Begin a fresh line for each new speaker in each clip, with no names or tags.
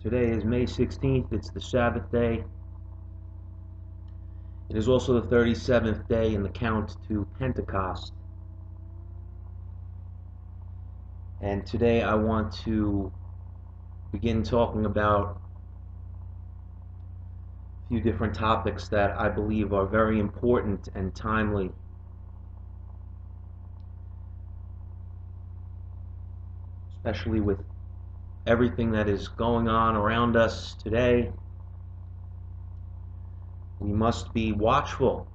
Today is May 16th. It's the Sabbath day. It is also the 37th day in the count to Pentecost. And today I want to begin talking about a few different topics that I believe are very important and timely. Especially with everything that is going on around us today. We must be watchful.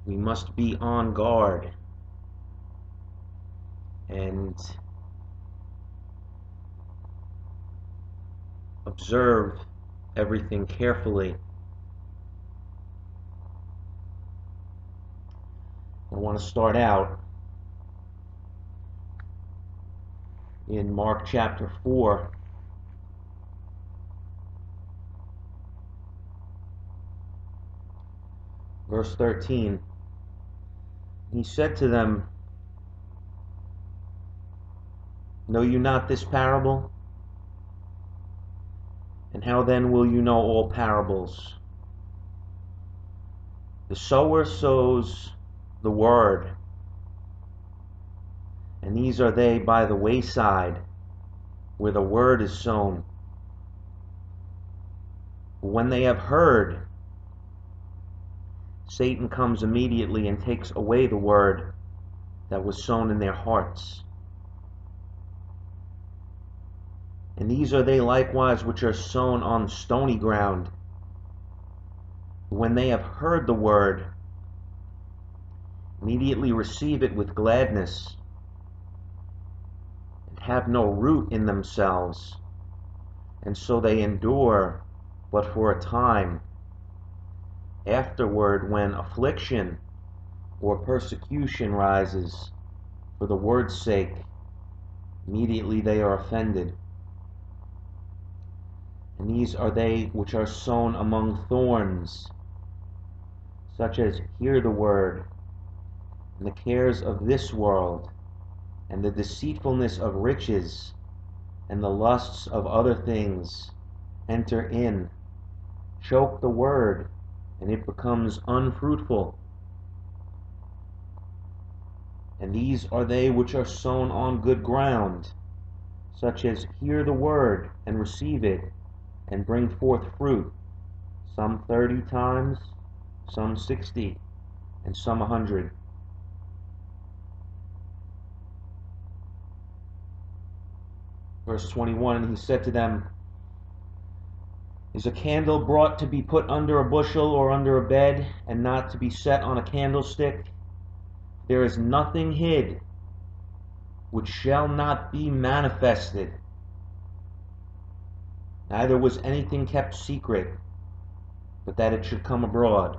We must be on guard. And observe everything carefully. I want to start out in Mark chapter 4. Verse 13. He said to them, "Know you not this parable? And how then will you know all parables? The sower sows the word, and these are they by the wayside, where the word is sown. When they have heard, Satan comes immediately and takes away the word that was sown in their hearts. And these are they likewise which are sown on stony ground. When they have heard the word, immediately receive it with gladness, and have no root in themselves, and so they endure but for a time. Afterward, when affliction or persecution rises for the word's sake, immediately they are offended. And these are they which are sown among thorns, such as hear the word, and the cares of this world, and the deceitfulness of riches, and the lusts of other things enter in, choke the word, and it becomes unfruitful. And these are they which are sown on good ground, such as hear the word and receive it, and bring forth fruit, some 30 times, some 60, and some 100. Verse 21, he said to them, Is a candle brought to be put under a bushel or under a bed, and not to be set on a candlestick? There is nothing hid which shall not be manifested, neither was anything kept secret, but that it should come abroad.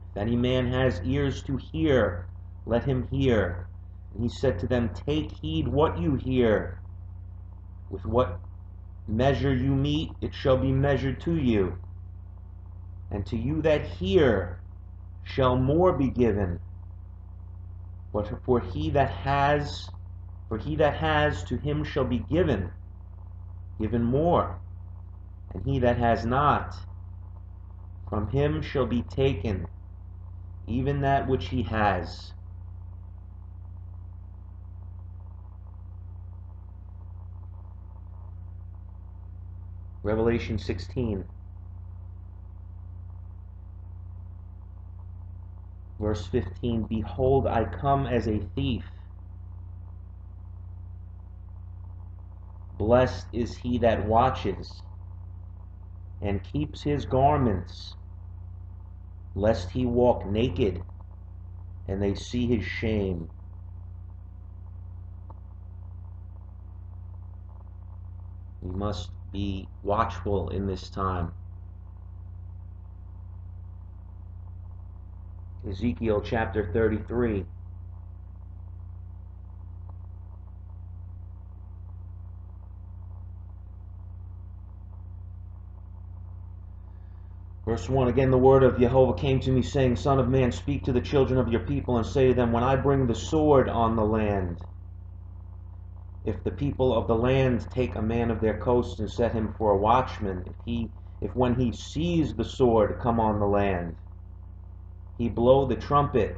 If any man has ears to hear, let him hear. And he said to them, Take heed what you hear. With what measure you meet, it shall be measured to you. And to you that hear shall more be given. But for he that has, to him shall be given more. And he that has not, from him shall be taken even that which he has. Revelation 16, verse 15, Behold, I come as a thief. Blessed is he that watches and keeps his garments, lest he walk naked and they see his shame. We must be watchful in this time. Ezekiel chapter 33. Verse 1, Again the word of Jehovah came to me, saying, Son of man, speak to the children of your people, and say to them, When I bring the sword on the land, if the people of the land take a man of their coast and set him for a watchman, if when he sees the sword come on the land, he blow the trumpet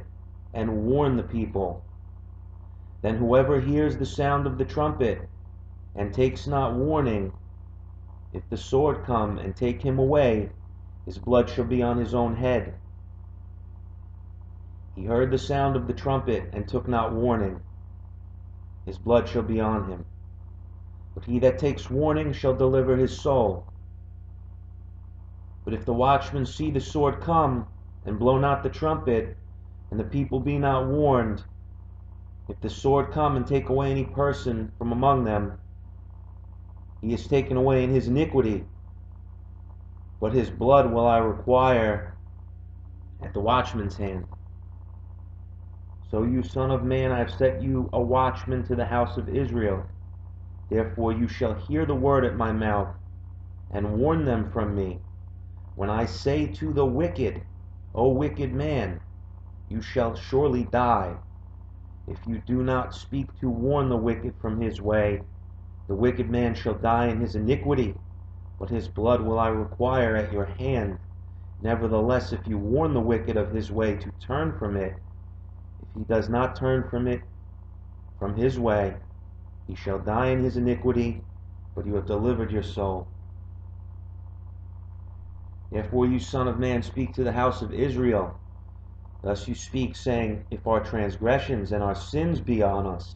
and warn the people, then whoever hears the sound of the trumpet and takes not warning, if the sword come and take him away, his blood shall be on his own head. He heard the sound of the trumpet and took not warning, his blood shall be on him. But he that takes warning shall deliver his soul. But if the watchman see the sword come, and blow not the trumpet, and the people be not warned, if the sword come and take away any person from among them, he is taken away in his iniquity, but his blood will I require at the watchman's hand. So you, son of man, I have set you a watchman to the house of Israel. Therefore you shall hear the word at my mouth, and warn them from me. When I say to the wicked, O wicked man, you shall surely die. If you do not speak to warn the wicked from his way, the wicked man shall die in his iniquity, but his blood will I require at your hand. Nevertheless, if you warn the wicked of his way to turn from it, if he does not turn from it, from his way, he shall die in his iniquity, but you have delivered your soul. Therefore, you, son of man, speak to the house of Israel. Thus you speak, saying, if our transgressions and our sins be on us,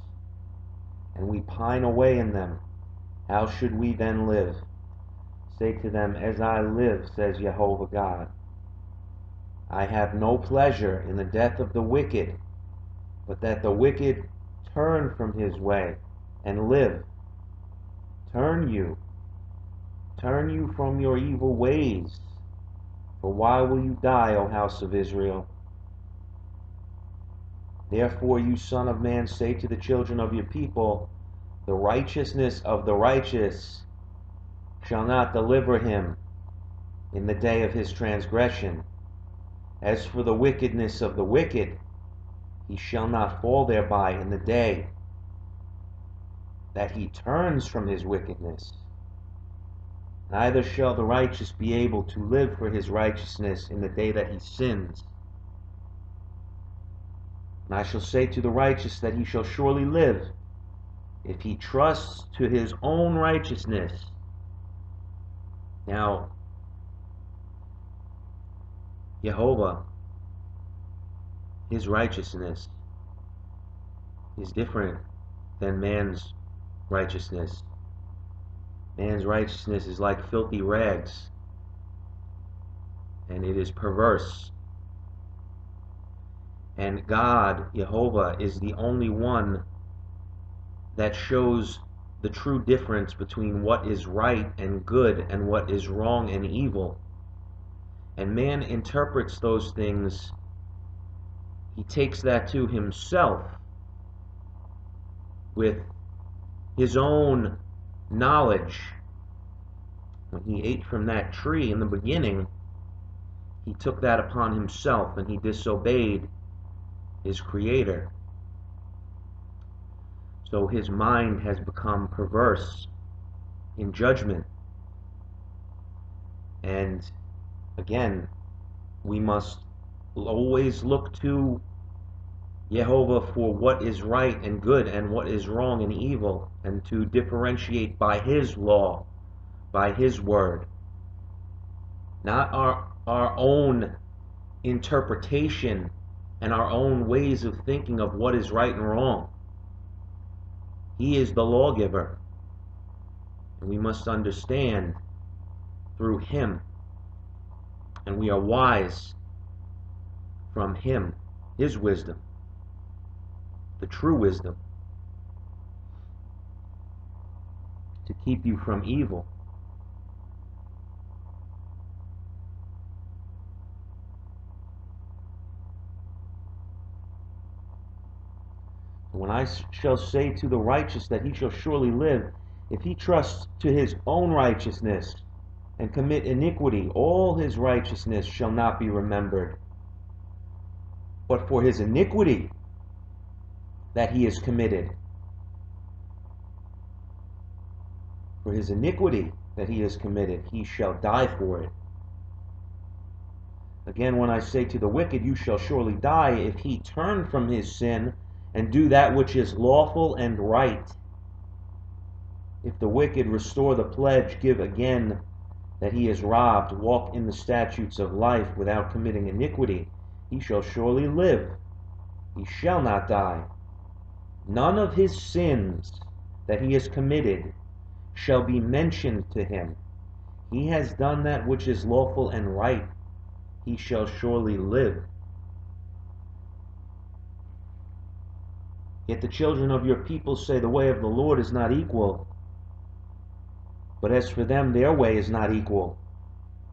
and we pine away in them, how should we then live? Say to them, as I live, says Jehovah God, I have no pleasure in the death of the wicked, but that the wicked turn from his way and live. Turn you from your evil ways, for why will you die, O house of Israel? Therefore, you, son of man, say to the children of your people, the righteousness of the righteous shall not deliver him in the day of his transgression. As for the wickedness of the wicked, he shall not fall thereby in the day that he turns from his wickedness. Neither shall the righteous be able to live for his righteousness in the day that he sins. And I shall say to the righteous that he shall surely live, if he trusts to his own righteousness. Now, Jehovah, his righteousness is different than man's righteousness. Man's righteousness is like filthy rags, and it is perverse. And God, Jehovah, is the only one that shows the true difference between what is right and good and what is wrong and evil. And man interprets those things, he takes that to himself with his own knowledge. When he ate from that tree in the beginning, he took that upon himself and he disobeyed his Creator. So his mind has become perverse in judgment. And again, we must always look to Jehovah for what is right and good and what is wrong and evil, and to differentiate by his law, by his word, not our own interpretation and our own ways of thinking of what is right and wrong. He is the lawgiver, and we must understand through him, and we are wise from him, his wisdom, the true wisdom, to keep you from evil. When I shall say to the righteous that he shall surely live, if he trusts to his own righteousness and commit iniquity, all his righteousness shall not be remembered. But for his iniquity that he has committed, For his iniquity that he has committed, he shall die for it. Again, when I say to the wicked, you shall surely die, if he turn from his sin and do that which is lawful and right. If the wicked restore the pledge, give again that he is robbed, walk in the statutes of life without committing iniquity, he shall surely live, he shall not die. None of his sins that he has committed shall be mentioned to him. He has done that which is lawful and right, he shall surely live. Yet the children of your people say, the way of the Lord is not equal. But as for them, their way is not equal.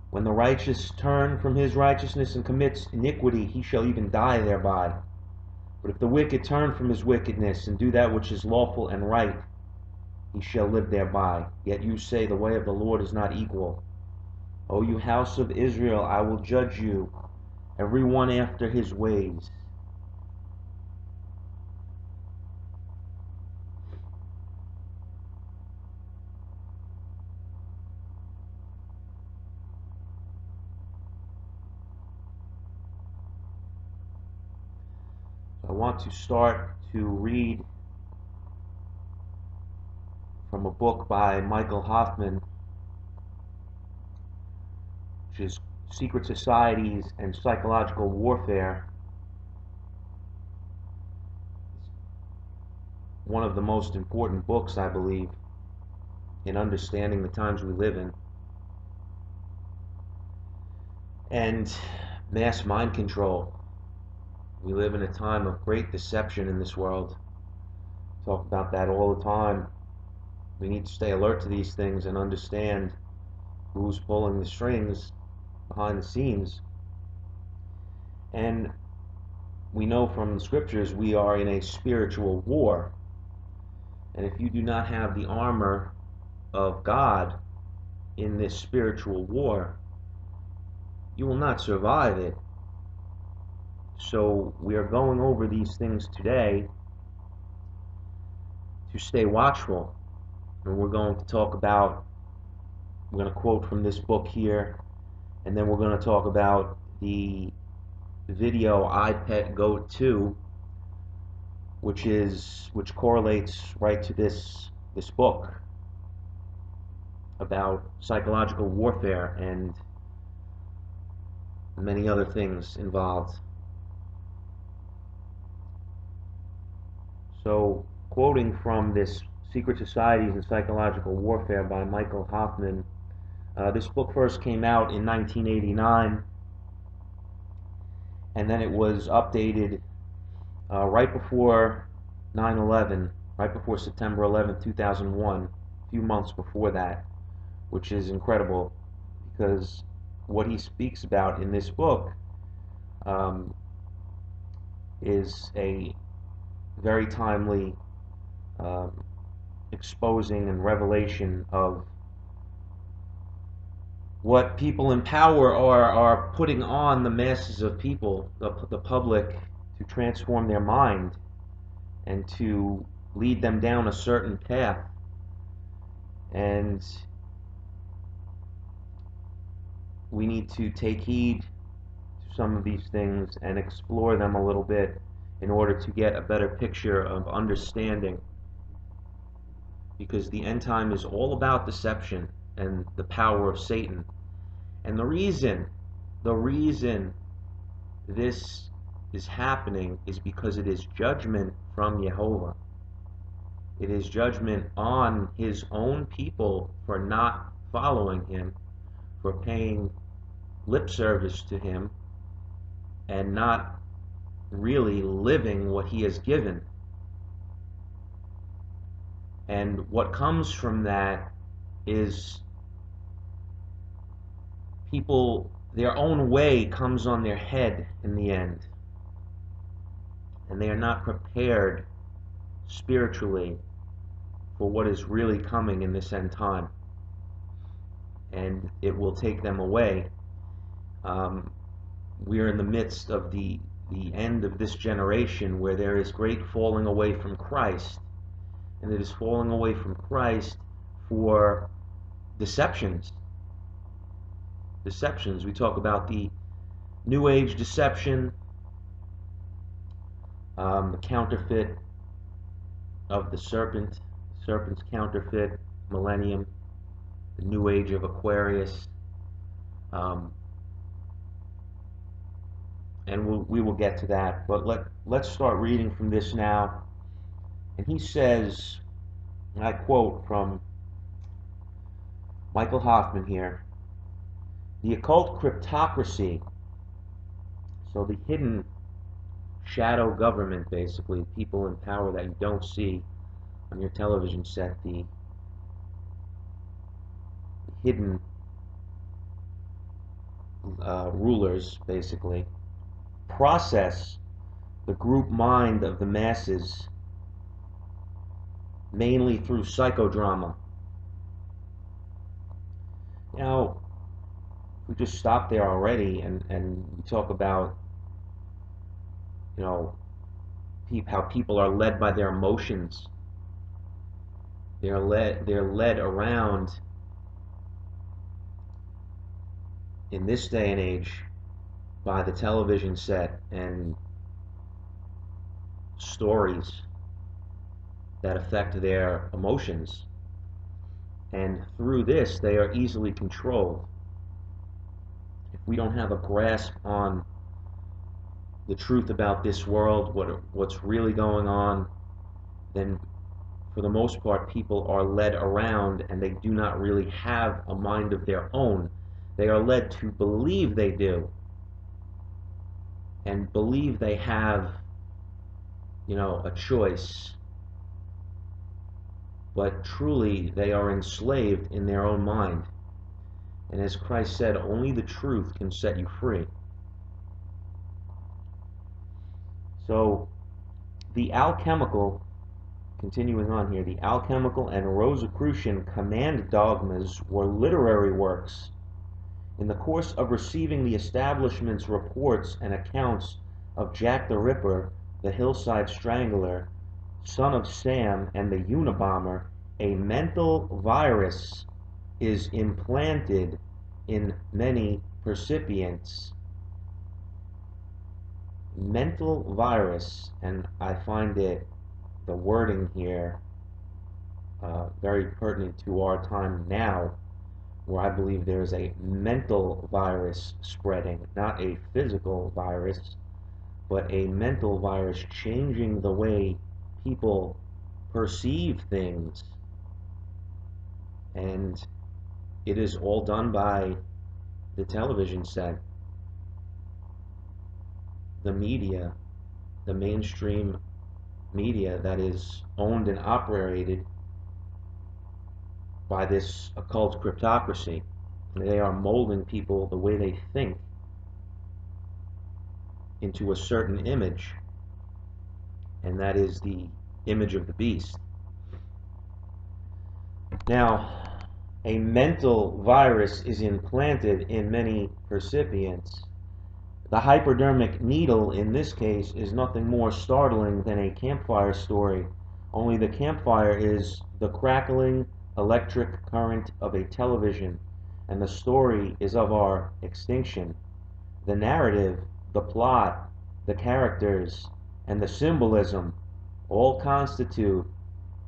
When the righteous turn from his righteousness and commits iniquity, he shall even die thereby. But if the wicked turn from his wickedness and do that which is lawful and right, he shall live thereby. Yet you say, the way of the Lord is not equal. O you house of Israel, I will judge you, every one after his ways. I want to start to read from a book by Michael Hoffman, which is Secret Societies and Psychological Warfare. One of the most important books, I believe, in understanding the times we live in. And mass mind control. We live in a time of great deception in this world. Talk about that all the time. We need to stay alert to these things and understand who's pulling the strings behind the scenes. And we know from the scriptures we are in a spiritual war. And if you do not have the armor of God in this spiritual war, you will not survive it. So we are going over these things today to stay watchful. And we're going to talk about, we're going to quote from this book here, and then we're going to talk about the video iPet Go 2, which correlates right to this book about psychological warfare and many other things involved. So, quoting from this Secret Societies and Psychological Warfare by Michael Hoffman, this book first came out in 1989, and then it was updated right before 9/11, right before September 11th, 2001, a few months before that, which is incredible because what he speaks about in this book is a very timely exposing and revelation of what people in power are putting on the masses of people, the public, to transform their mind and to lead them down a certain path. And we need to take heed to some of these things and explore them a little bit in order to get a better picture of understanding. Because the end time is all about deception and the power of Satan. And the reason this is happening is because it is judgment from Jehovah. It is judgment on his own people for not following him, for paying lip service to him, and not really living what he has given. And what comes from that is people, their own way comes on their head in the end. And they are not prepared spiritually for what is really coming in this end time. And it will take them away. We are in the midst of the end of this generation where there is great falling away from Christ. And it is falling away from Christ for deceptions. We talk about the New Age deception, the counterfeit of the serpent's counterfeit, millennium, the New Age of Aquarius, and we will get to that. But let's start reading from this now. And he says, and I quote from Michael Hoffman here, the occult cryptocracy, so the hidden shadow government, basically, people in power that you don't see on your television set, the hidden rulers, basically, process the group mind of the masses mainly through psychodrama. Now, we just stop there already and we talk about, you know, how people are led by their emotions. They're led around in this day and age by the television set and stories that affect their emotions. And through this, they are easily controlled. If we don't have a grasp on the truth about this world, what's really going on, then for the most part, people are led around and they do not really have a mind of their own. They are led to believe they do and believe they have, you know, a choice. But truly, they are enslaved in their own mind. And as Christ said, only the truth can set you free. So, the alchemical, continuing on here, the alchemical and Rosicrucian command dogmas were literary works. In the course of receiving the establishment's reports and accounts of Jack the Ripper, the Hillside Strangler, Son of Sam, and the Unabomber, a mental virus is implanted in many percipients. Mental virus, and I find it, the wording here, very pertinent to our time now, where I believe there is a mental virus spreading, not a physical virus, but a mental virus changing the way people perceive things. And it is all done by the television set, the media, the mainstream media that is owned and operated by this occult cryptocracy. They are molding people the way they think into a certain image, and that is the image of the beast. Now, a mental virus is implanted in many percipients. The hypodermic needle in this case is nothing more startling than a campfire story, only the campfire is the crackling electric current of a television, and the story is of our extinction. The narrative, the plot, the characters, and the symbolism all constitute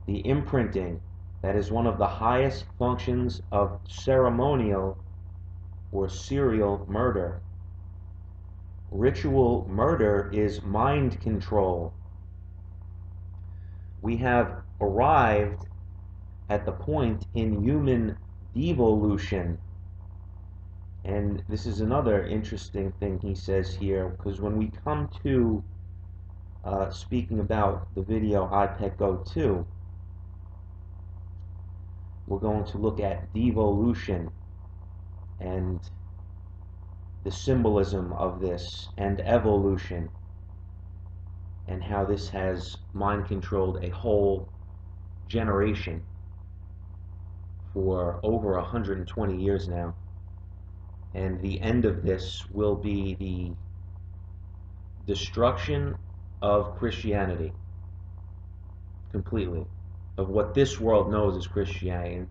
the imprinting that is one of the highest functions of ceremonial or serial murder. Ritual murder is mind control. We have arrived at the point in human devolution. And this is another interesting thing he says here, because when we come to speaking about the video iPet Go 2, we're going to look at devolution and the symbolism of this, and evolution, and how this has mind controlled a whole generation for over 120 years now. And the end of this will be the destruction of Christianity completely, of what this world knows as Christianity.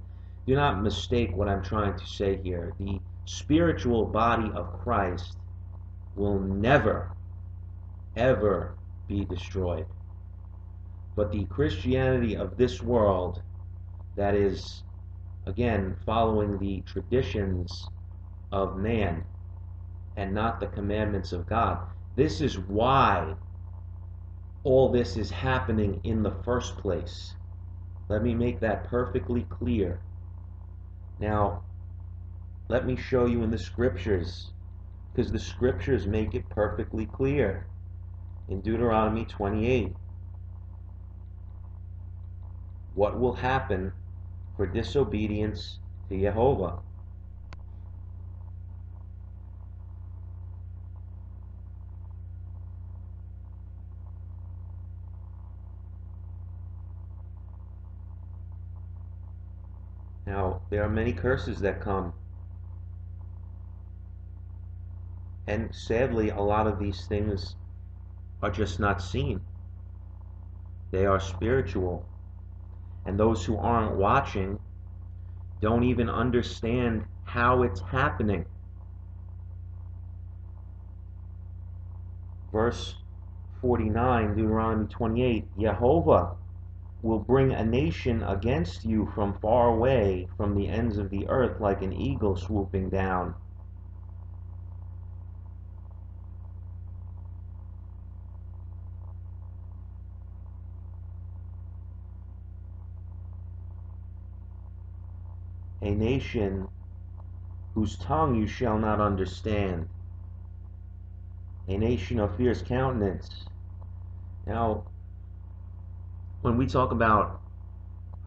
Do not mistake what I'm trying to say here. The spiritual body of Christ will never, ever be destroyed. But the Christianity of this world, that is, again, following the traditions of man and not the commandments of God, this is why all this is happening in the first place. Let me make that perfectly clear. Now, let me show you in the scriptures, because the scriptures make it perfectly clear. In Deuteronomy 28, what will happen for disobedience to Jehovah. Now, there are many curses that come, and sadly, a lot of these things are just not seen. They are spiritual, and those who aren't watching don't even understand how it's happening. Verse 49, Deuteronomy 28, Jehovah will bring a nation against you from far away, from the ends of the earth, like an eagle swooping down. A nation whose tongue you shall not understand. A nation of fierce countenance. Now, when we talk about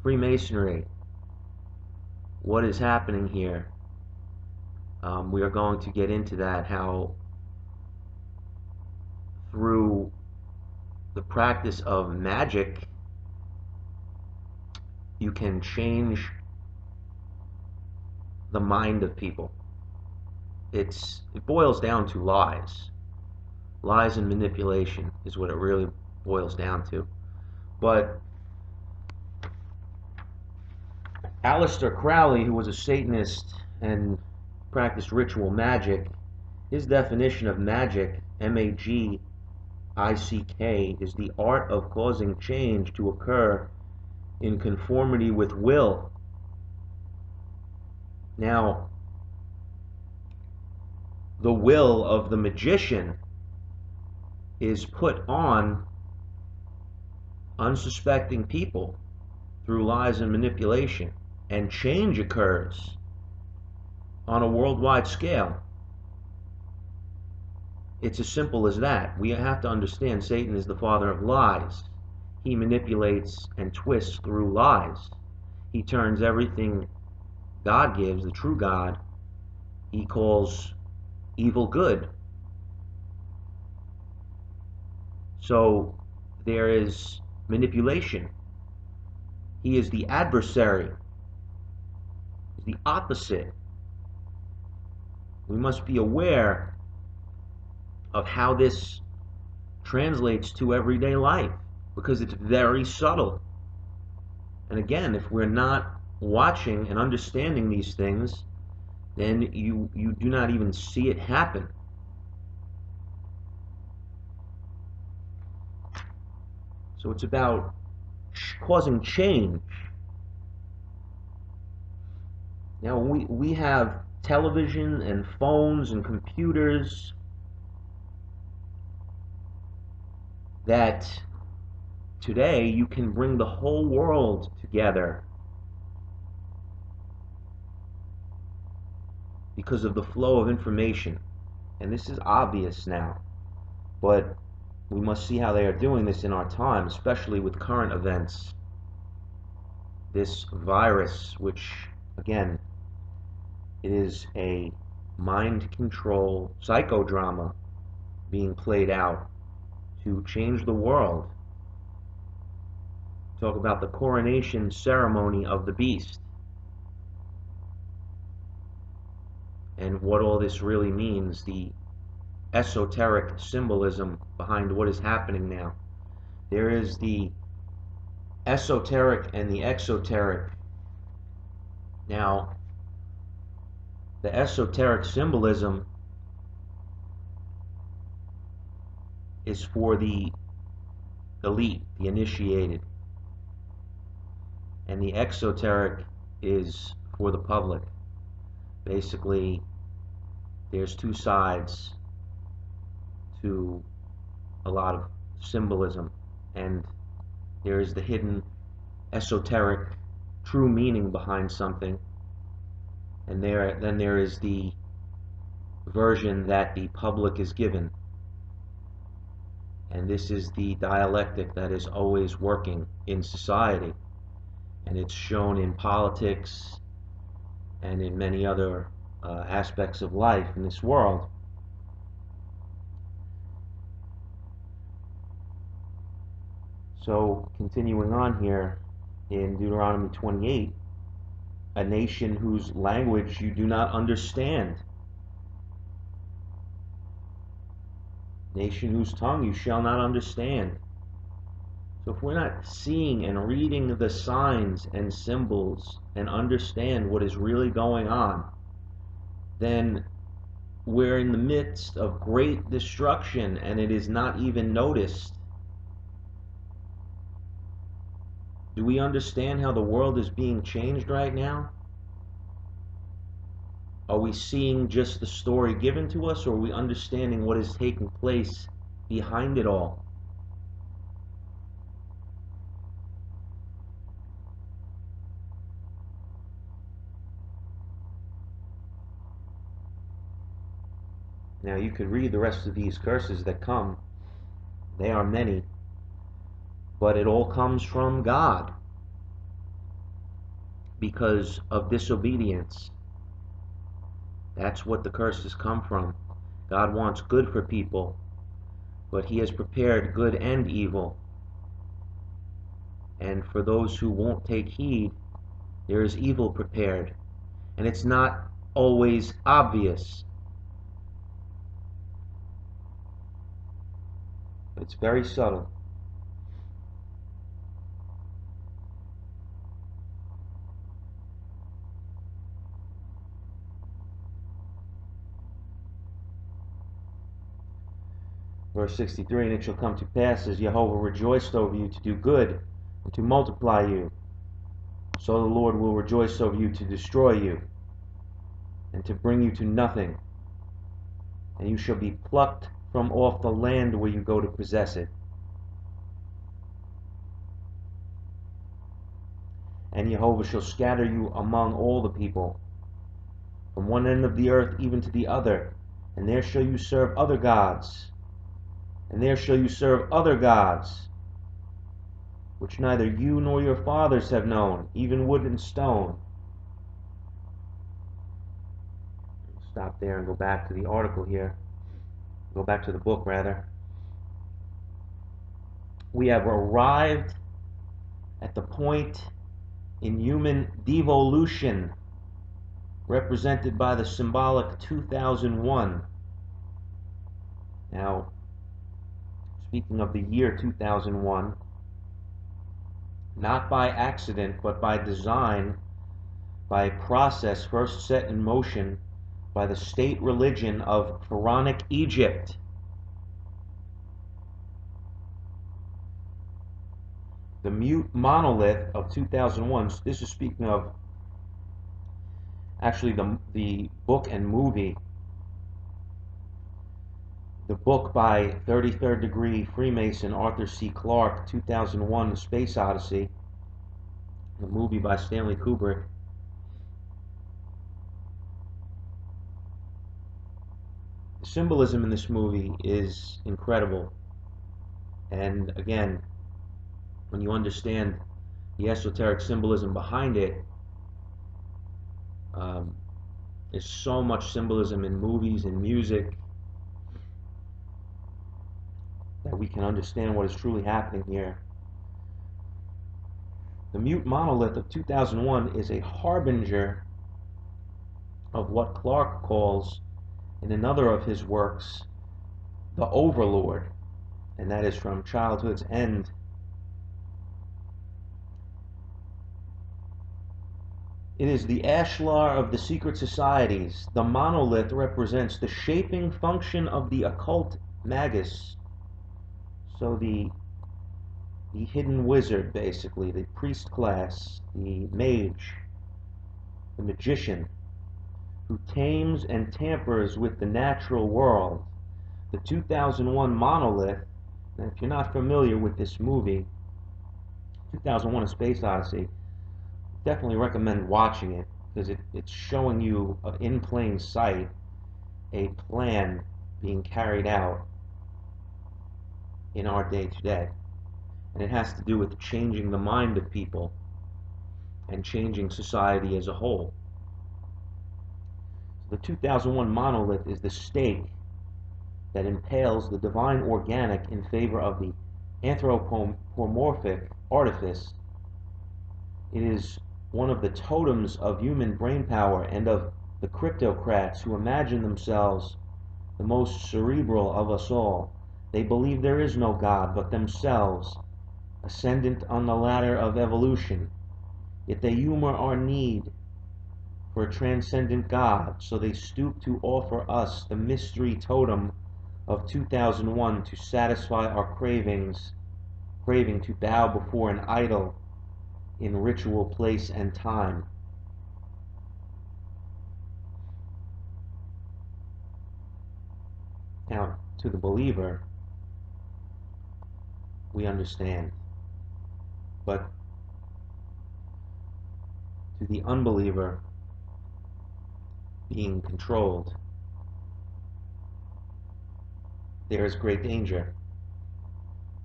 Freemasonry, what is happening here? We are going to get into that, how through the practice of magic, you can change the mind of people. It boils down to lies. Lies and manipulation is what it really boils down to. But Aleister Crowley, who was a Satanist and practiced ritual magic, his definition of magic, magick, is the art of causing change to occur in conformity with will. Now, the will of the magician is put on unsuspecting people through lies and manipulation, and change occurs on a worldwide scale. It's as simple as that. We have to understand Satan is the father of lies. He manipulates and twists through lies. He turns everything God gives, the true God, he calls evil good. So there is manipulation. He is the adversary. He's the opposite. We must be aware of how this translates to everyday life, because it's very subtle. And again, if we're not watching and understanding these things, then you do not even see it happen. So it's about causing change. Now we have television and phones and computers that today you can bring the whole world together because of the flow of information. And this is obvious now, but we must see how they are doing this in our time, especially with current events. This virus, which, again, it is a mind control psychodrama being played out to change the world. Talk about the coronation ceremony of the beast and what all this really means, the esoteric symbolism behind what is happening now. There is the esoteric and the exoteric Now, the esoteric symbolism is for the elite, the initiated, and the exoteric is for the public. Basically, there's two sides to a lot of symbolism, and there is the hidden esoteric true meaning behind something, and then there is the version that the public is given. And this is the dialectic that is always working in society, and it's shown in politics and in many other aspects of life in this world. So, continuing on here in Deuteronomy 28, a nation whose language you do not understand, nation whose tongue you shall not understand. So if we're not seeing and reading the signs and symbols and understand what is really going on, then we're in the midst of great destruction and it is not even noticed. Do we understand how the world is being changed right now? Are we seeing just the story given to us, or are we understanding what is taking place behind it all? Now you could read the rest of these curses that come. They are many, but it all comes from God because of disobedience. That's what the curses come from. God wants good for people, but He has prepared good and evil. And for those who won't take heed, there is evil prepared. And it's not always obvious. It's very subtle. Verse 63, and it shall come to pass as Jehovah rejoiced over you to do good and to multiply you, so the Lord will rejoice over you to destroy you and to bring you to nothing. And you shall be plucked from off the land where you go to possess it. And Jehovah shall scatter you among all the people, from one end of the earth even to the other, and there shall you serve other gods, and there shall you serve other gods, which neither you nor your fathers have known, even wood and stone. Stop there and go back to the article here. Go back to the book, rather. We have arrived at the point in human devolution represented by the symbolic 2001. Now, speaking of the year 2001, not by accident but by design, by a process first set in motion by the state religion of Pharaonic Egypt. The mute monolith of 2001, this is speaking of actually the book and movie. The book by 33rd degree Freemason Arthur C. Clarke, 2001, The Space Odyssey. The movie by Stanley Kubrick. The symbolism in this movie is incredible. And again, when you understand the esoteric symbolism behind it, there's so much symbolism in movies and music that we can understand what is truly happening here. The mute monolith of 2001 is a harbinger of what Clarke calls, in another of his works, the Overlord, and that is From Childhood's End. It is the ashlar of the secret societies. The monolith represents the shaping function of the occult magus. So the hidden wizard, basically, the priest class, the mage, the magician, who tames and tampers with the natural world. The 2001 monolith, and if you're not familiar with this movie, 2001 A Space Odyssey, definitely recommend watching it, because it's showing you in plain sight a plan being carried out in our day to day. And it has to do with changing the mind of people and changing society as a whole. So the 2001 monolith is the stake that impales the divine organic in favor of the anthropomorphic artifice. It is one of the totems of human brainpower and of the cryptocrats who imagine themselves the most cerebral of us all. They believe there is no God but themselves, ascendant on the ladder of evolution. Yet they humor our need for a transcendent God, so they stoop to offer us the mystery totem of 2001 to satisfy our craving to bow before an idol in ritual, place, and time. Now, to the believer, we understand. But to the unbeliever, being controlled, there is great danger.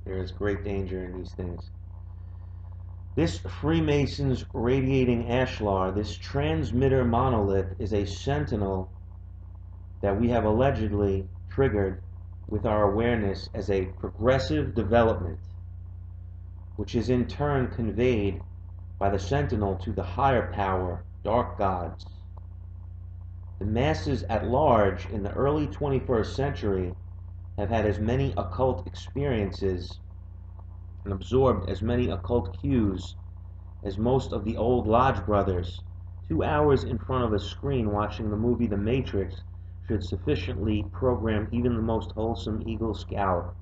There is great danger in these things. This Freemason's radiating ashlar, this transmitter monolith, is a sentinel that we have allegedly triggered with our awareness as a progressive development, which is in turn conveyed by the sentinel to the higher power, dark gods. The masses at large in the early 21st century have had as many occult experiences and absorbed as many occult cues as most of the old Lodge brothers. 2 hours in front of a screen watching the movie The Matrix should sufficiently program even the most wholesome Eagle Scout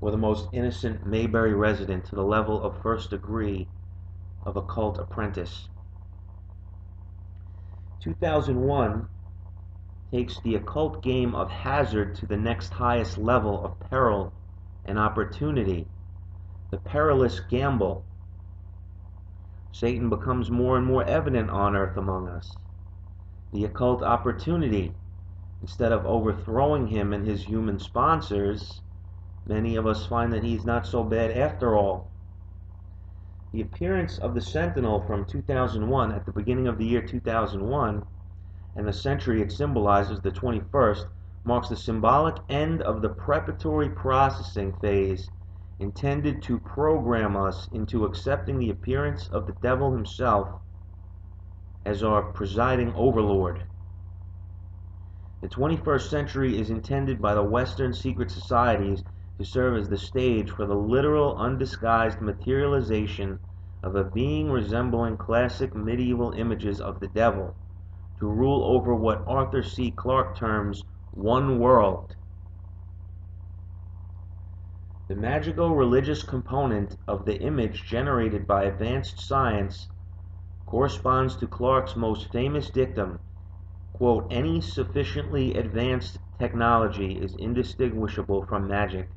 or the most innocent Mayberry resident to the level of first degree of occult apprentice. 2001 takes the occult game of hazard to the next highest level of peril and opportunity, the perilous gamble. Satan becomes more and more evident on earth among us. The occult opportunity, instead of overthrowing him and his human sponsors, many of us find that he's not so bad after all. The appearance of the Sentinel from 2001 at the beginning of the year 2001 and the century it symbolizes, the 21st, marks the symbolic end of the preparatory processing phase intended to program us into accepting the appearance of the devil himself as our presiding overlord. The 21st century is intended by the Western secret societies to serve as the stage for the literal, undisguised materialization of a being resembling classic medieval images of the devil, to rule over what Arthur C. Clarke terms one world. The magical religious component of the image generated by advanced science corresponds to Clarke's most famous dictum, quote, "Any sufficiently advanced technology is indistinguishable from magic."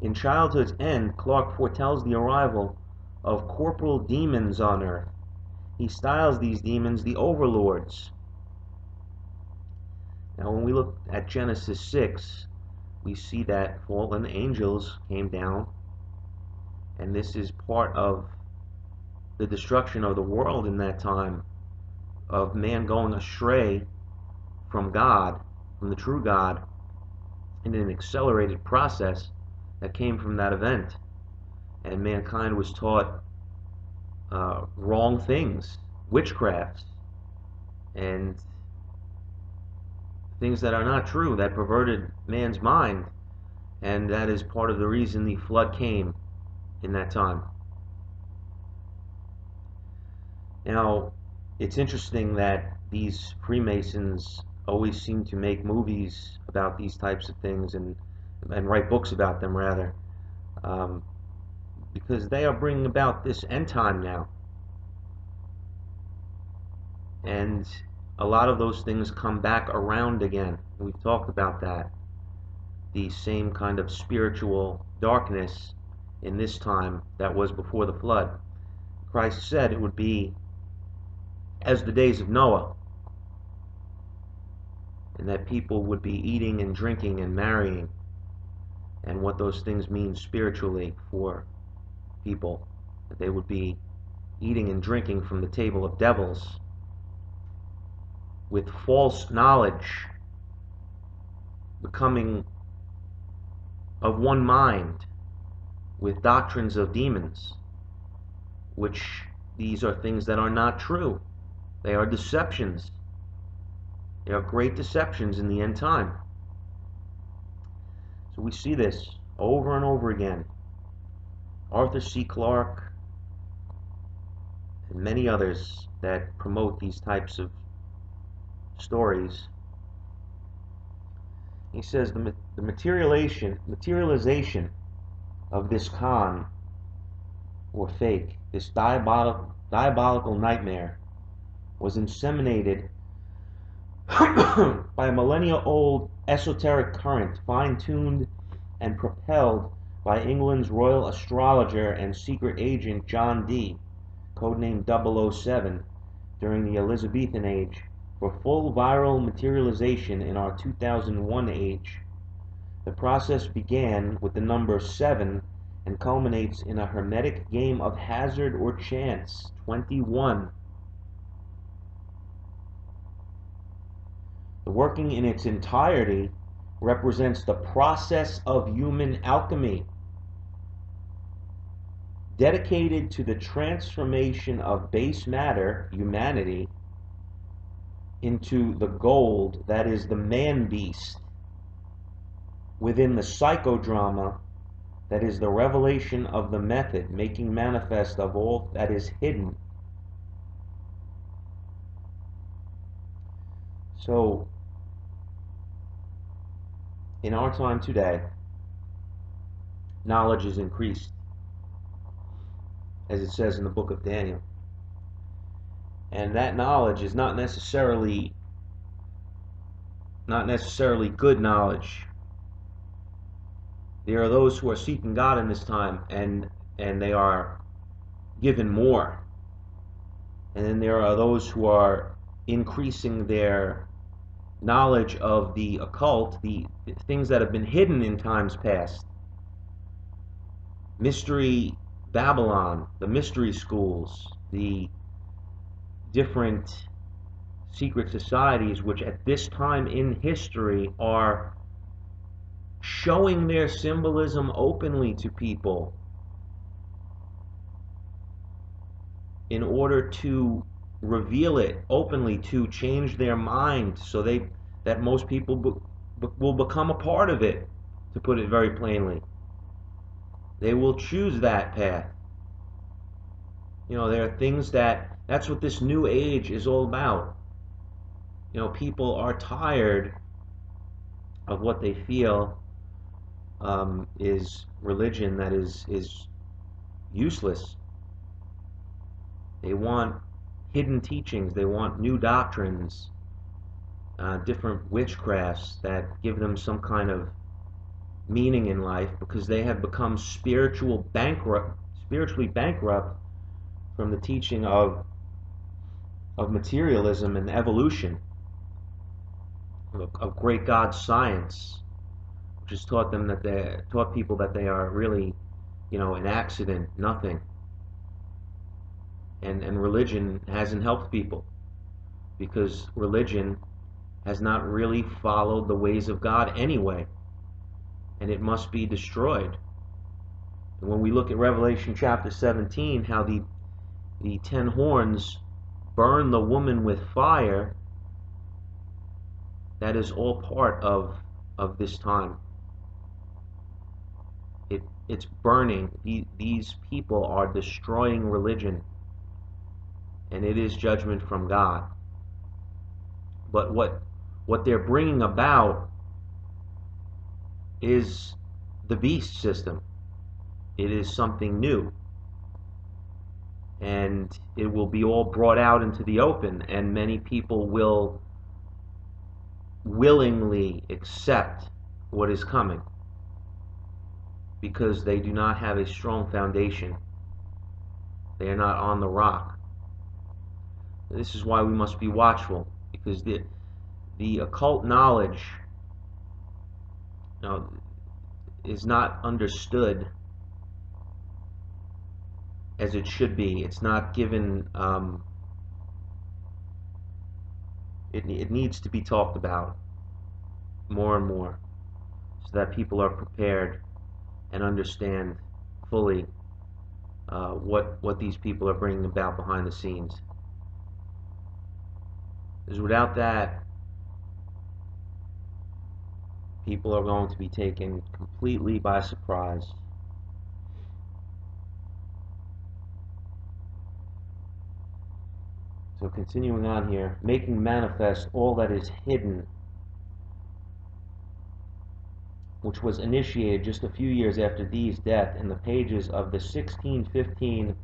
In Childhood's End, Clarke foretells the arrival of corporal demons on earth. He styles these demons the overlords. Now, when we look at Genesis 6, we see that fallen angels came down, and this is part of the destruction of the world in that time, of man going astray from God, from the true God, in an accelerated process that came from that event. And mankind was taught wrong things, witchcrafts, and things that are not true, that perverted man's mind. And that is part of the reason the flood came in that time. Now, It's interesting that these Freemasons always seem to make movies about these types of things, and write books about them, rather, um, because they are bringing about this end time now. And a lot of those things come back around again. We've talked about that. The same kind of spiritual darkness in this time that was before the flood. Christ said it would be as the days of Noah, and that people would be eating and drinking and marrying, and what those things mean spiritually for people. That they would be eating and drinking from the table of devils, with false knowledge, becoming of one mind with doctrines of demons, which these are things that are not true. They are deceptions. They are great deceptions in the end time. So we see this over and over again. Arthur C. Clarke and many others that promote these types of stories. He says the materialization of this con, or fake, this diabolical nightmare, was inseminated by a millennia-old esoteric current, fine-tuned and propelled by England's royal astrologer and secret agent John Dee, codenamed 007, during the Elizabethan age, for full viral materialization in our 2001 age. The process began with the number 7 and culminates in a hermetic game of hazard or chance, 21. The working in its entirety represents the process of human alchemy, dedicated to the transformation of base matter, humanity, into the gold that is the man-beast, within the psychodrama that is the revelation of the method, making manifest of all that is hidden. So, in our time today, knowledge is increased, as it says in the book of Daniel. And that knowledge is not necessarily good knowledge. There are those who are seeking God in this time, and they are given more. And then there are those who are increasing their knowledge of the occult, the things that have been hidden in times past. Mystery Babylon, the mystery schools, the different secret societies, which at this time in history are showing their symbolism openly to people in order to reveal it openly, to change their mind, so that most people will become a part of it, to put it very plainly. They will choose that path. There are things that's what this new age is all about. People are tired of what they feel is religion that is useless. They want hidden teachings. They want new doctrines, different witchcrafts that give them some kind of meaning in life, because they have become spiritually bankrupt from the teaching of materialism and evolution, of great God science, which has taught people that they are really, an accident, nothing. And religion hasn't helped people, because religion has not really followed the ways of God anyway, and it must be destroyed. And when we look at Revelation chapter 17, how the 10 horns burn the woman with fire, that is all part of this time. It's burning. These people are destroying religion. and it is judgment from God. But what they're bringing about is the beast system. It is something new, and it will be all brought out into the open, and many people will willingly accept what is coming because they do not have a strong foundation. They are not on the rock. This is why we must be watchful, because the occult knowledge is not understood as it should be. It's not given. It needs to be talked about more and more, so that people are prepared and understand fully what these people are bringing about behind the scenes. Because without that, people are going to be taken completely by surprise. So continuing on here, making manifest all that is hidden, which was initiated just a few years after Dee's death in the pages of the 1615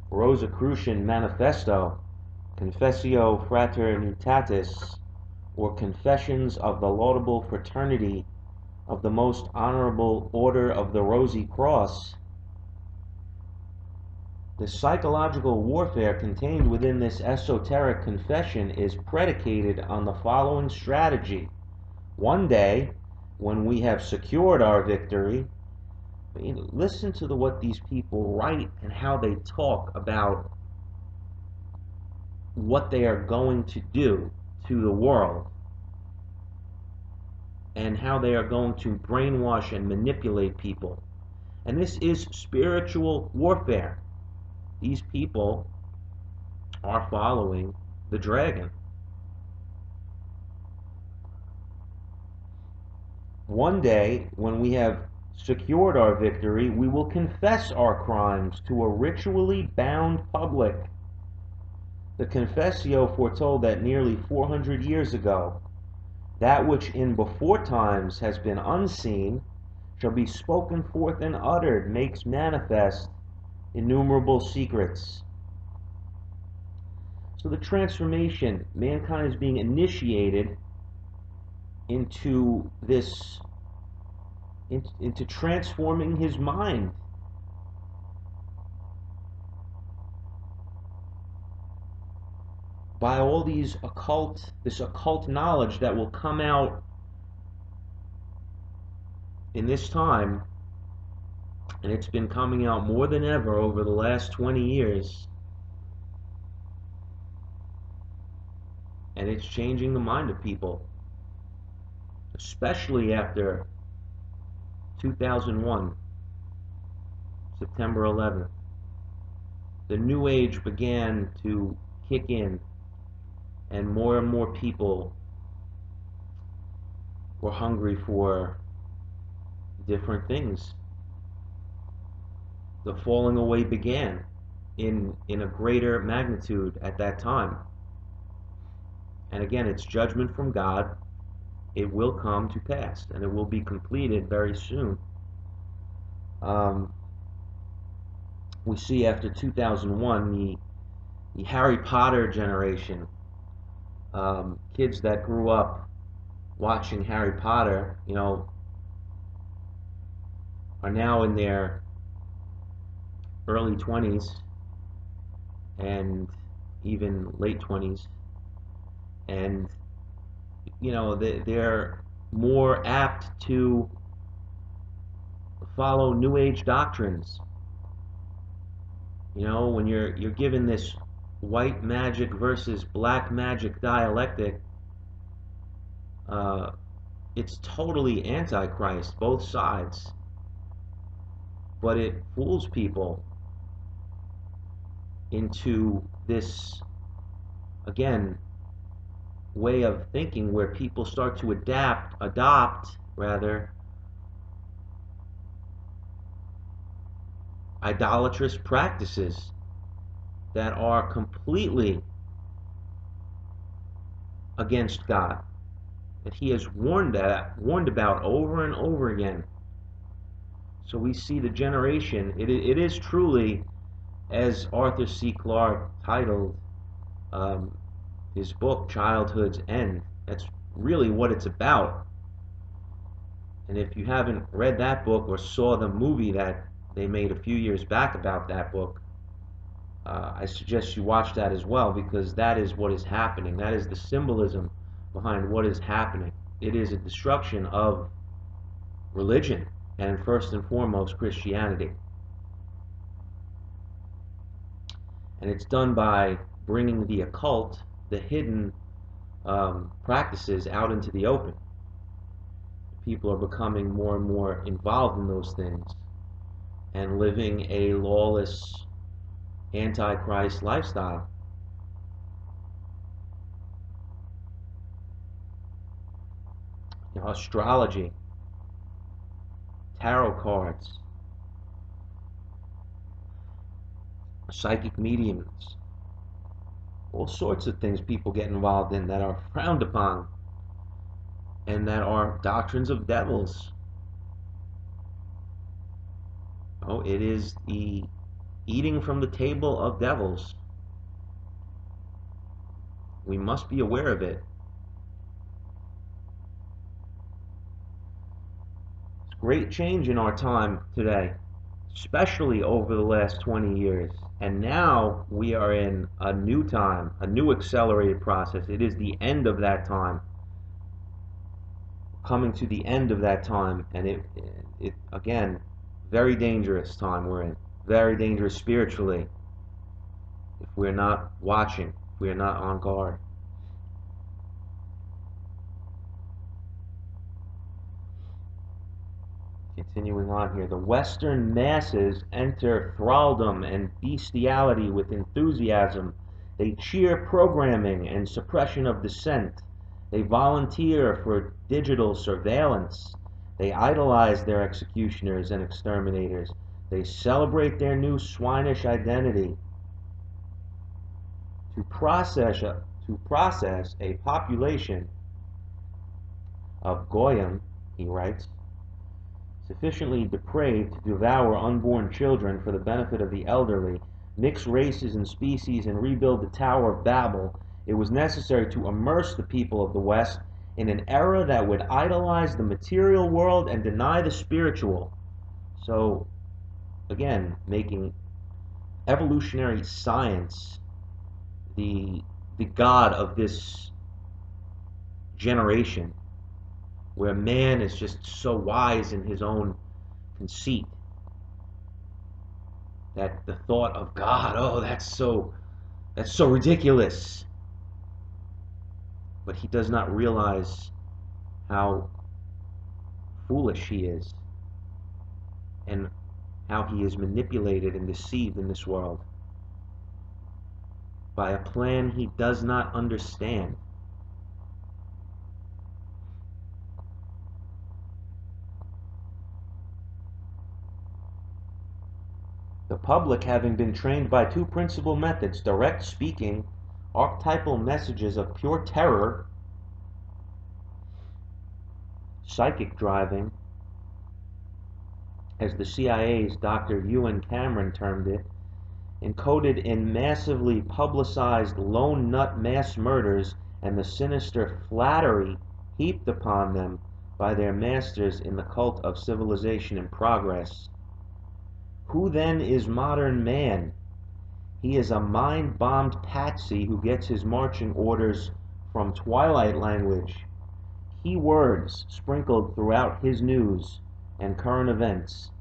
Rosicrucian Manifesto, Confessio Fraternitatis, or Confessions of the Laudable Fraternity of the Most Honorable Order of the Rosy Cross. The psychological warfare contained within this esoteric confession is predicated on the following strategy. One day, when we have secured our victory, listen to what these people write and how they talk about what they are going to do to the world, and how they are going to brainwash and manipulate people. And this is spiritual warfare. These people are following the dragon. One day, when we have secured our victory, we will confess our crimes to a ritually bound public. The Confessio foretold that nearly 400 years ago, that which in before times has been unseen shall be spoken forth and uttered, makes manifest innumerable secrets. So the transformation, mankind is being initiated into this, into transforming his mind. By all this occult knowledge that will come out in this time, and it's been coming out more than ever over the last 20 years, and it's changing the mind of people, especially after 2001, September 11th. The New Age began to kick in, and more people were hungry for different things. The falling away began in a greater magnitude at that time. And again, it's judgment from God. It will come to pass, and it will be completed very soon. We see after 2001, the Harry Potter generation, kids that grew up watching Harry Potter, are now in their early 20s and even late 20s, and they're more apt to follow New Age doctrines. When you're given this white magic versus black magic dialectic, it's totally antichrist, both sides. But it fools people into this, again, way of thinking where people start to adopt idolatrous practices. that are completely against God, that he has warned about over and over again. So we see the generation, it is truly, as Arthur C. Clarke titled um, his book, Childhood's End. That's really what it's about. And if you haven't read that book or saw the movie that they made a few years back about that book, I suggest you watch that as well, because that is what is happening. That is the symbolism behind what is happening. It is a destruction of religion, and first and foremost Christianity. And it's done by bringing the occult, the hidden practices, out into the open. People are becoming more and more involved in those things and living a lawless, antichrist lifestyle. Astrology, tarot cards, psychic mediums, all sorts of things people get involved in that are frowned upon and that are doctrines of devils. Oh, it is the eating from the table of devils. We must be aware of it. It's great change in our time today, especially over the last 20 years. And now we are in a new time, a new accelerated process. It is the end of that time, coming to the end of that time, and it again, very dangerous time we're in. Very dangerous spiritually if we're not watching, if we're not on guard. Continuing on here, the Western masses enter thraldom and bestiality with enthusiasm. They cheer programming and suppression of dissent. They volunteer for digital surveillance. They idolize their executioners and exterminators. They celebrate their new swinish identity. To process a population of Goyim, he writes, sufficiently depraved to devour unborn children for the benefit of the elderly, mix races and species, and rebuild the Tower of Babel, it was necessary to immerse the people of the West in an era that would idolize the material world and deny the spiritual. So, again, making evolutionary science the god of this generation, where man is just so wise in his own conceit that the thought of God, oh, that's so ridiculous. But he does not realize how foolish he is and how he is manipulated and deceived in this world by a plan he does not understand. The public, having been trained by two principal methods, direct speaking, archetypal messages of pure terror, psychic driving, as the CIA's Dr. Ewan Cameron termed it, encoded in massively publicized lone nut mass murders and the sinister flattery heaped upon them by their masters in the cult of civilization and progress. Who then is modern man? He is a mind-bombed patsy who gets his marching orders from Twilight language, key words sprinkled throughout his news and current events,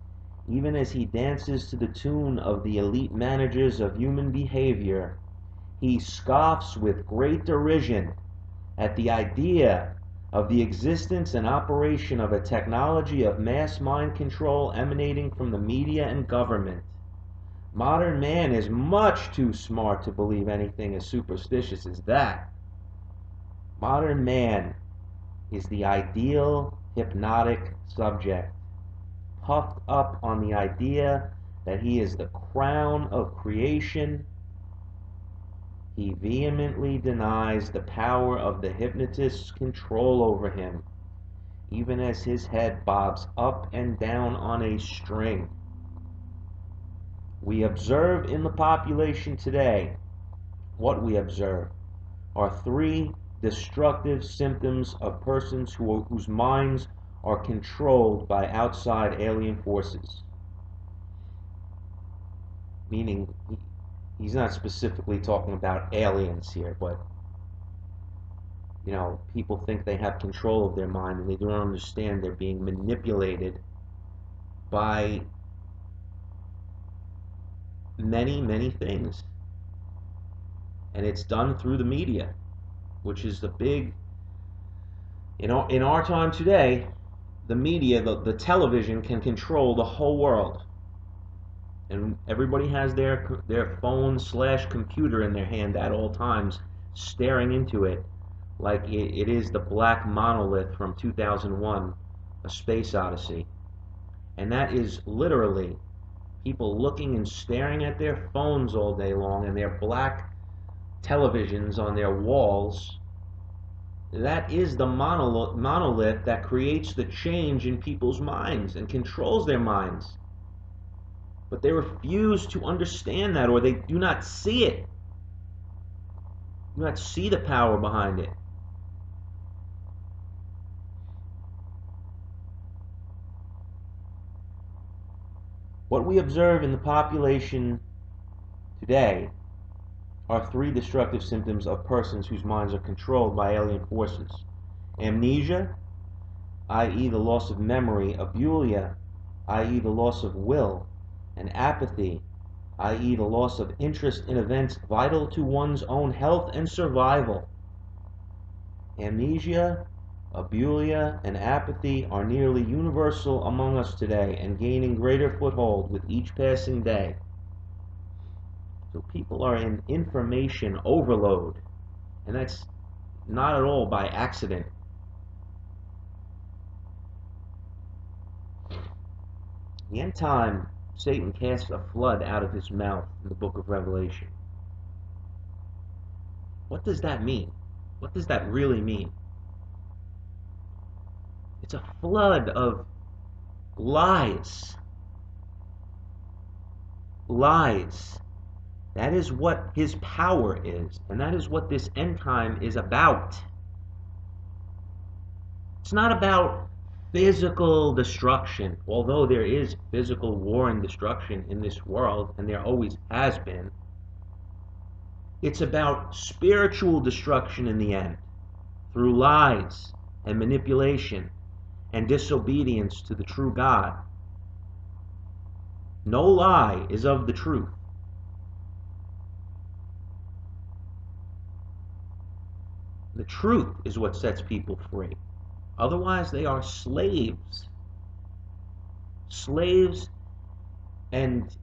even as he dances to the tune of the elite managers of human behavior. He scoffs with great derision at the idea of the existence and operation of a technology of mass mind control emanating from the media and government. Modern man is much too smart to believe anything as superstitious as that. Modern man is the ideal hypnotic subject, puffed up on the idea that he is the crown of creation He vehemently denies the power of the hypnotist's control over him, even as his head bobs up and down on a string. We observe in the population today, what we observe are three destructive symptoms of persons whose minds are controlled by outside alien forces. Meaning, he's not specifically talking about aliens here, but people think they have control of their mind and they don't understand they're being manipulated by many, many things. And it's done through the media, which is the big, in our time today, the media, the television can control the whole world. And everybody has their phone/computer in their hand at all times, staring into it like it is the black monolith from 2001, A Space Odyssey. And that is literally people looking and staring at their phones all day long and their black televisions on their walls. That is the monolith that creates the change in people's minds and controls their minds. But they refuse to understand that, or they do not see it. Do not see the power behind it. What we observe in the population today are three destructive symptoms of persons whose minds are controlled by alien forces: amnesia, i.e. the loss of memory; abulia, i.e. the loss of will; and apathy, i.e. the loss of interest in events vital to one's own health and survival. Amnesia, abulia, and apathy are nearly universal among us today and gaining greater foothold with each passing day. So people are in information overload, and that's not at all by accident. In the end time, Satan casts a flood out of his mouth in the book of Revelation. What does that mean? What does that really mean? It's a flood of lies. Lies. That is what his power is, and that is what this end time is about. It's not about physical destruction, although there is physical war and destruction in this world, and there always has been. It's about spiritual destruction in the end, through lies and manipulation and disobedience to the true God. No lie is of the truth. The truth is what sets people free. Otherwise, they are slaves. Slaves, and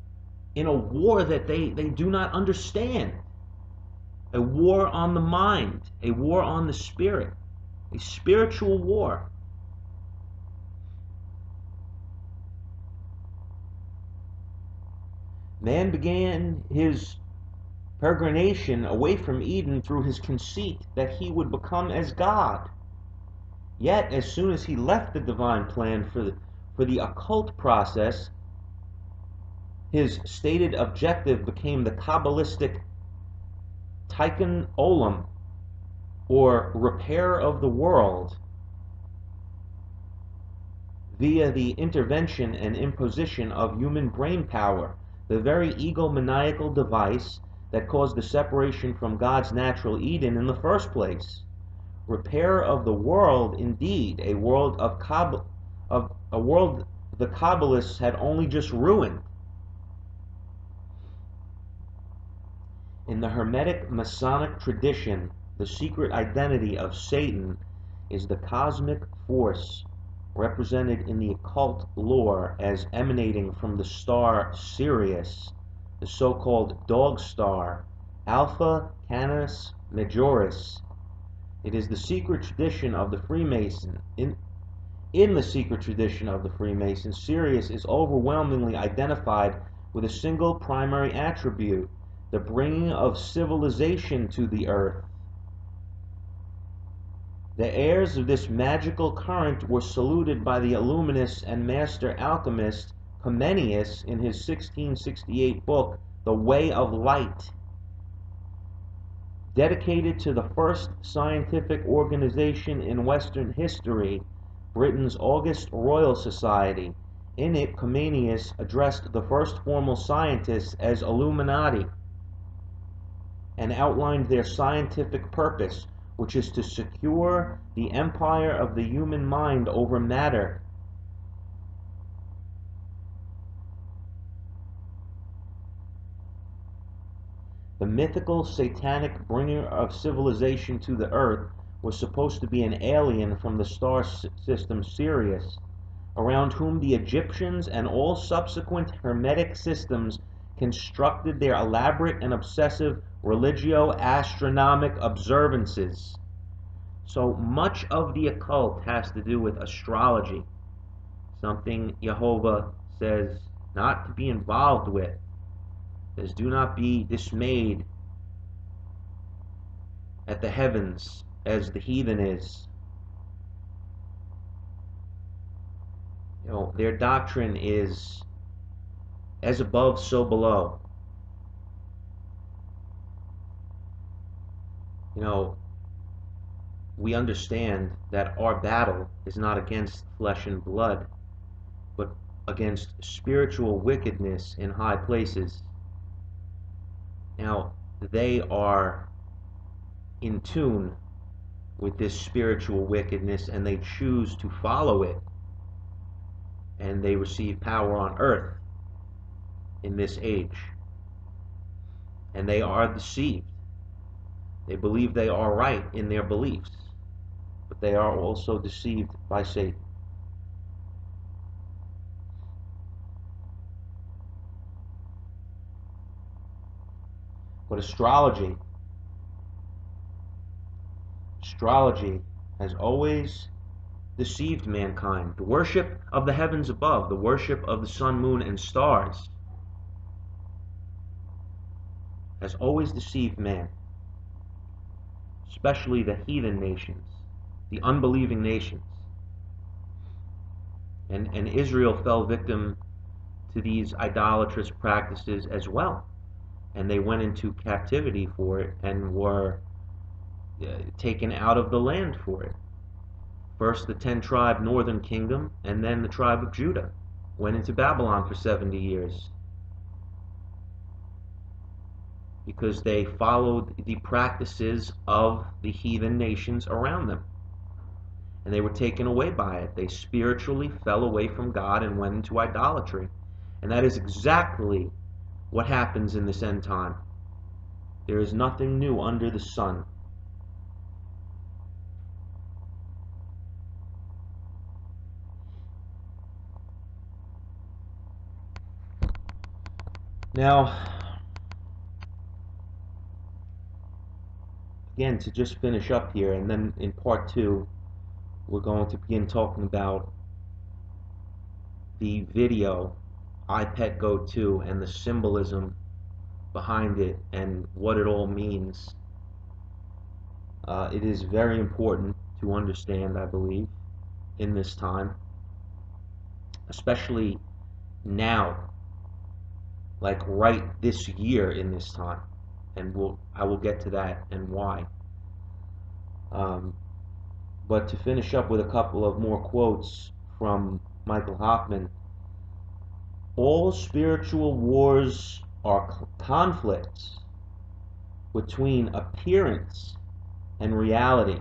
in a war that they do not understand. A war on the mind, a war on the spirit, a spiritual war. Man began his peregrination away from Eden through his conceit that he would become as God. Yet, as soon as he left the divine plan for the occult process, his stated objective became the Kabbalistic Tikkun Olam, or repair of the world, via the intervention and imposition of human brain power, the very egomaniacal device that caused the separation from God's natural Eden in the first place. Repair of the world, indeed, a world a world the Kabbalists had only just ruined. In the Hermetic Masonic tradition, the secret identity of Satan is the cosmic force represented in the occult lore as emanating from the star Sirius, the so-called dog star, Alpha Canis Majoris. It is the secret tradition of the Freemason. In the secret tradition of the Freemasons, Sirius is overwhelmingly identified with a single primary attribute, the bringing of civilization to the earth. The heirs of this magical current were saluted by the illuminist and master alchemist Comenius in his 1668 book, The Way of Light, dedicated to the first scientific organization in Western history, Britain's August Royal Society. In it, Comenius addressed the first formal scientists as Illuminati and outlined their scientific purpose, which is to secure the empire of the human mind over matter. The mythical satanic bringer of civilization to the earth was supposed to be an alien from the star system Sirius, around whom the Egyptians and all subsequent Hermetic systems constructed their elaborate and obsessive religio-astronomic observances. So much of the occult has to do with astrology, something Jehovah says not to be involved with. Says, do not be dismayed at the heavens as the heathen is. You know, their doctrine is as above, so below. You know, we understand that our battle is not against flesh and blood, but against spiritual wickedness in high places. Now, they are in tune with this spiritual wickedness, and they choose to follow it, and they receive power on earth in this age, and they are deceived. They believe they are right in their beliefs, but they are also deceived by Satan. But astrology has always deceived mankind. The worship of the heavens above, the worship of the sun, moon, and stars, has always deceived man, especially the heathen nations, the unbelieving nations. And Israel fell victim to these idolatrous practices as well. And they went into captivity for it and were taken out of the land for it. First the 10-tribe northern kingdom, and then the tribe of Judah went into Babylon for 70 years. Because they followed the practices of the heathen nations around them. And they were taken away by it. They spiritually fell away from God and went into idolatry. And that is exactly what happens in this end time. There is nothing new under the sun. Now, again, to just finish up here, and then in part 2, we're going to begin talking about the video iPet 2 and the symbolism behind it and what it all means. It is very important to understand, I believe, in this time, especially now, like right this year in this time, and I will get to that and why. But to finish up with a couple of more quotes from Michael Hoffman, all spiritual wars are conflicts between appearance and reality,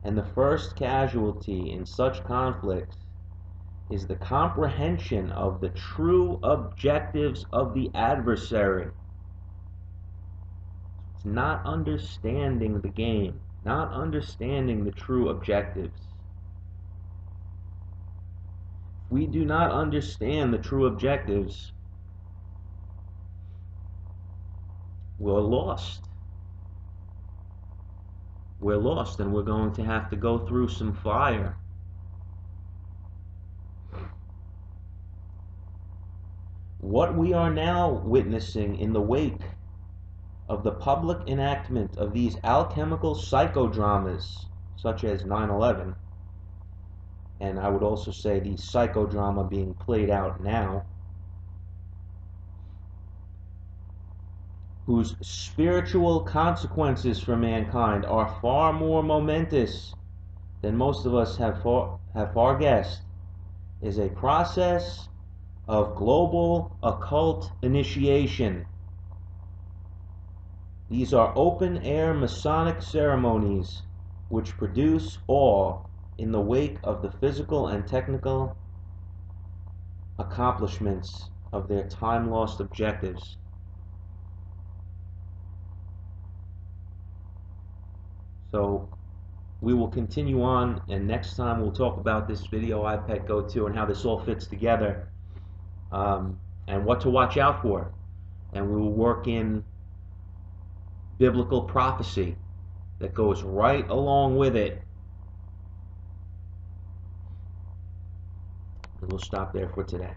and the first casualty in such conflicts is the comprehension of the true objectives of the adversary. It's not understanding the game, not understanding the true objectives. If we do not understand the true objectives, we're lost. We're lost, and we're going to have to go through some fire. What we are now witnessing in the wake of the public enactment of these alchemical psychodramas, such as 9/11, and I would also say the psychodrama being played out now, whose spiritual consequences for mankind are far more momentous than most of us have far guessed, is a process of global occult initiation. These are open-air Masonic ceremonies which produce awe in the wake of the physical and technical accomplishments of their time-lost objectives. So we will continue on, and next time we'll talk about this video iPad Go 2 and how this all fits together, and what to watch out for. And we will work in biblical prophecy that goes right along with it. And we'll stop there for today.